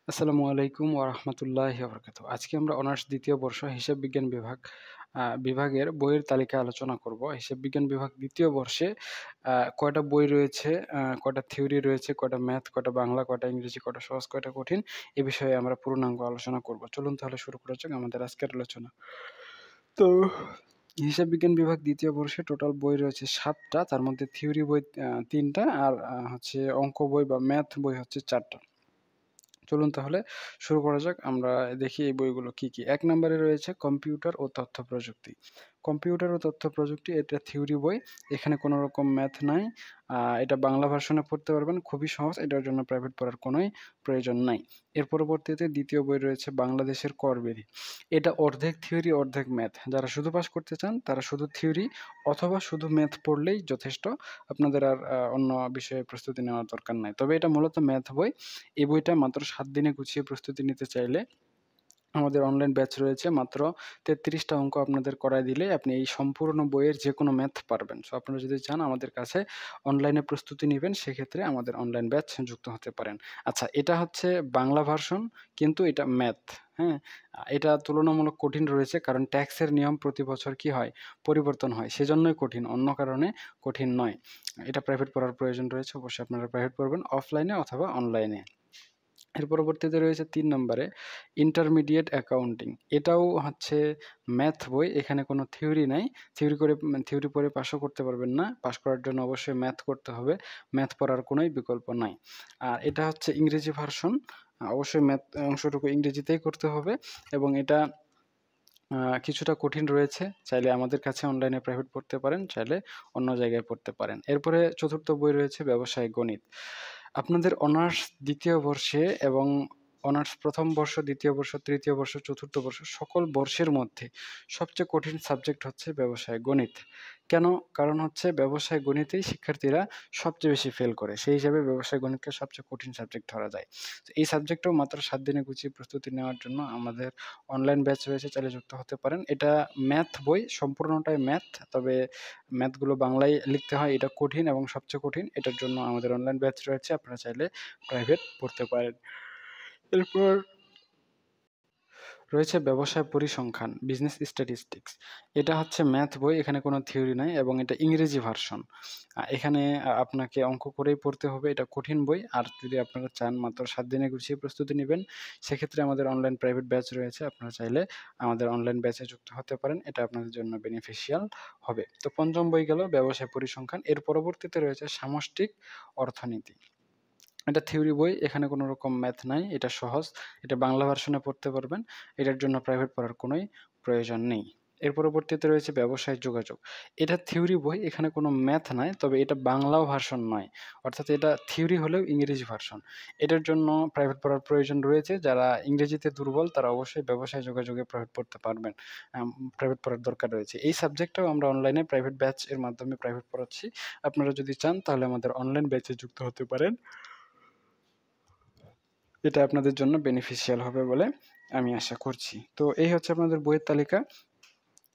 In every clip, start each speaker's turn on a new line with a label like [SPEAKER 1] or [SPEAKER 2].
[SPEAKER 1] আসসালামু আলাইকুম ওয়া রাহমাতুল্লাহি ওয়া বারাকাতুহু। আজকে আমরা অনার্স ২য় বর্ষ হিসাব বিজ্ঞান বিভাগের বইয়ের তালিকা আলোচনা করব। হিসাব বিজ্ঞান বিভাগ ২য় বর্ষে কয়টা বই রয়েছে, কয়টা থিওরি রয়েছে, কয়টা ম্যাথ, কয়টা বাংলা, কয়টা ইংরেজি, কয়টা সহজ, কয়টা কঠিন এ বিষয়ে আমরা পূর্ণাঙ্গ আলোচনা করব। চলুন তাহলে শুরু করা যাক আমাদের আজকের আলোচনা। তো হিসাব বিজ্ঞান বিভাগ ২য় বর্ষে টোটাল বই রয়েছে ৭ টা। তার মধ্যে থিওরি বই ৩ টা আর হচ্ছে অঙ্ক বই বা ম্যাথ বই হচ্ছে ৪ টা। চলুন তাহলে শুরু করা যাক। আমরা দেখি এই বইগুলো কি, কি। ১ নম্বরে রয়েছে কম্পিউটার ও তথ্য প্রযুক্তি। কম্পিউটার ও তথ্য প্রযুক্তি এটা থিওরি বই। এখানে কোনো রকম ম্যাথ নাই। এটা বাংলা ভার্সনে পড়তে পারবেন। খুবই সহজ। এটার জন্য প্রাইভেট পড়ার কোনোই প্রয়োজন নাই। এর পরবর্তীতে ২য় বই রয়েছে বাংলাদেশের করবেরি। এটা অর্ধেক থিওরি, অর্ধেক ম্যাথ। যারা শুধু পাস করতে চান তারা শুধু থিওরি অথবা শুধু ম্যাথ পড়লেই যথেষ্ট। আপনাদের আর অন্য বিষয়ে প্রস্তুতি নেওয়ার দরকার নাই। তবে এটা মূলত ম্যাথ বই। এই বইটা মাত্র ৭ দিনে গুছিয়ে প্রস্তুতি নিতে চাইলে আমাদের অনলাইন ব্যাচ রয়েছে। মাত্র ৩৩ টা অঙ্ক আপনাদের করায় দিলেই আপনি এই সম্পূর্ণ বইয়ের যেকোনো ম্যাথ পারবেন। সো আপনারা যদি চান আমাদের কাছে অনলাইনে প্রস্তুতি নিবেন, সেক্ষেত্রে আমাদের অনলাইন ব্যাচ যুক্ত হতে পারেন। আচ্ছা, এটা হচ্ছে বাংলা ভার্সন, কিন্তু এটা ম্যাথ, হ্যাঁ? এটা তুলনামূলক কঠিন রয়েছে, কারণ ট্যাক্সের নিয়ম প্রতি বছর কি হয়? পরিবর্তন হয়। সেজন্যই কঠিন, অন্য কারণে কঠিন নয়। এটা প্রাইভেট পড়ার প্রয়োজন রয়েছে। অবশ্যই আপনারা প্রাইভেট পড়বেন অফলাইনে অথবা অনলাইনে। এর পরবর্তীতে রয়েছে ৩ নম্বরে ইন্টারমিডিয়েট অ্যাকাউন্টিং। এটাও হচ্ছে ম্যাথ বই। এখানে কোনো থিওরি নাই। থিওরি পড়ে পাসও করতে পারবেন না। পাস করার জন্য অবশ্যই ম্যাথ করতে হবে। ম্যাথ পড়ার কোনোই বিকল্প নাই। আর এটা হচ্ছে ইংরেজি ভার্সন। অবশ্যই ম্যাথ অংশটুকু ইংরেজিতেই করতে হবে এবং এটা কিছুটা কঠিন রয়েছে। চাইলে আমাদের কাছে অনলাইনে প্রাইভেট পড়তে পারেন, চাইলে অন্য জায়গায় পড়তে পারেন। এরপরে ৪র্থ বই রয়েছে ব্যবসায় গণিত। আপনাদের অনার্স ২য় বর্ষে এবং অনার্স ১ম বর্ষ, ২য় বর্ষ, ৩য় বর্ষ, ৪র্থ বর্ষ সকল বর্ষের মধ্যে সবচেয়ে কঠিন সাবজেক্ট হচ্ছে ব্যবসায় গণিত। কেন? কারণ হচ্ছে ব্যবসায় গণিতেই শিক্ষার্থীরা সবচেয়ে বেশি ফেল করে। সেই হিসাবে ব্যবসায় গণিতকে সবচেয়ে কঠিন সাবজেক্ট ধরা যায়। তো এই সাবজেক্টটাও মাত্র ৭ দিনে গুছিয়ে প্রস্তুতি নেওয়ার জন্য আমাদের অনলাইন ব্যাচ রয়েছে, চাইলে যুক্ত হতে পারেন। এটা ম্যাথ বই, সম্পূর্ণটাই ম্যাথ। তবে ম্যাথগুলো বাংলায় লিখতে হয়, এটা কঠিন এবং সবচেয়ে কঠিন। এটার জন্য আমাদের অনলাইন ব্যাচ রয়েছে, আপনারা চাইলে প্রাইভেট পড়তে পারেন। এরপর রয়েছে ব্যবসায় পরিসংখ্যান, বিজনেস স্ট্যাটিস্টিক্স। এটা হচ্ছে ম্যাথ বই, এখানে কোনো থিওরি নাই এবং এটা ইংরেজি ভার্সন। এখানে আপনাকে অঙ্ক করেই পড়তে হবে, এটা কঠিন বই। আর যদি আপনারা চান মাত্র ৭ দিনে গুছিয়ে প্রস্তুতি নিবেন, সেক্ষেত্রে আমাদের অনলাইন প্রাইভেট ব্যাচ রয়েছে। আপনারা চাইলে আমাদের অনলাইন ব্যাচে যুক্ত হতে পারেন, এটা আপনাদের জন্য বেনিফিশিয়াল হবে। তো ৫ম বই গেল ব্যবসায় পরিসংখ্যান। এর পরবর্তীতে রয়েছে সামষ্টিক অর্থনীতি। এটা থিওরি বই, এখানে কোনো রকম ম্যাথ নাই, এটা সহজ। এটা বাংলা ভার্সনে পড়তে পারবেন। এটার জন্য প্রাইভেট পড়ার কোনোই প্রয়োজন নেই। এর পরবর্তীতে রয়েছে ব্যবসায় যোগাযোগ। এটা থিওরি বই, এখানে কোনো ম্যাথ নাই, তবে এটা বাংলাও ভার্সন নয়। অর্থাৎ এটা থিওরি হলেও ইংরেজি ভার্সন। এটার জন্য প্রাইভেট পড়ার প্রয়োজন রয়েছে। যারা ইংরেজিতে দুর্বল তারা অবশ্যই ব্যবসায় যোগাযোগে প্রাইভেট পড়তে পারবেন। প্রাইভেট পড়ার দরকার রয়েছে। এই সাবজেক্টটাও আমরা অনলাইনে প্রাইভেট ব্যাচ এর মাধ্যমে প্রাইভেট পড়াচ্ছি। আপনারা যদি চান তাহলে আমাদের অনলাইন ব্যাচে যুক্ত হতে পারেন। এটা আপনাদের জন্য বেনিফিশিয়াল হবে বলে আমি আশা করছি। তো এই হচ্ছে আপনাদের বইয়ের তালিকা।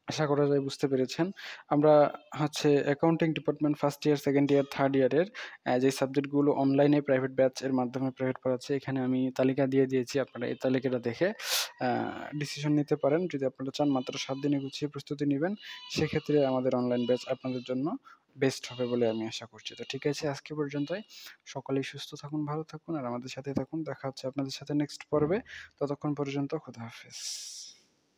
[SPEAKER 1] আশা করা যায় বুঝতে পেরেছেন। আমরা হচ্ছে অ্যাকাউন্টিং ডিপার্টমেন্ট 1st ইয়ার, 2nd ইয়ার, 3rd ইয়ারের যে সাবজেক্টগুলো অনলাইনে প্রাইভেট ব্যাচ এর মাধ্যমে প্রাইভেট পড়াচ্ছি, এখানে আমি তালিকা দিয়ে দিয়েছি। আপনারা এই তালিকাটা দেখে আ ডিসিশন নিতে পারেন। যদি আপনারা চান মাত্র ৭ দিনে গুছিয়ে প্রস্তুতি নিবেন, সেক্ষেত্রে আমাদের অনলাইন ব্যাচ আপনাদের জন্য বেস্ট হবে বলে আমি আশা করছি। তো ঠিক আছে, আজকে পর্যন্তই। সকলেই সুস্থ থাকুন, ভালো থাকুন আর আমাদের সাথেই থাকুন। দেখা হচ্ছে আপনাদের সাথে নেক্সট পর্বে। ততক্ষণ পর্যন্ত খোদা হাফেজ।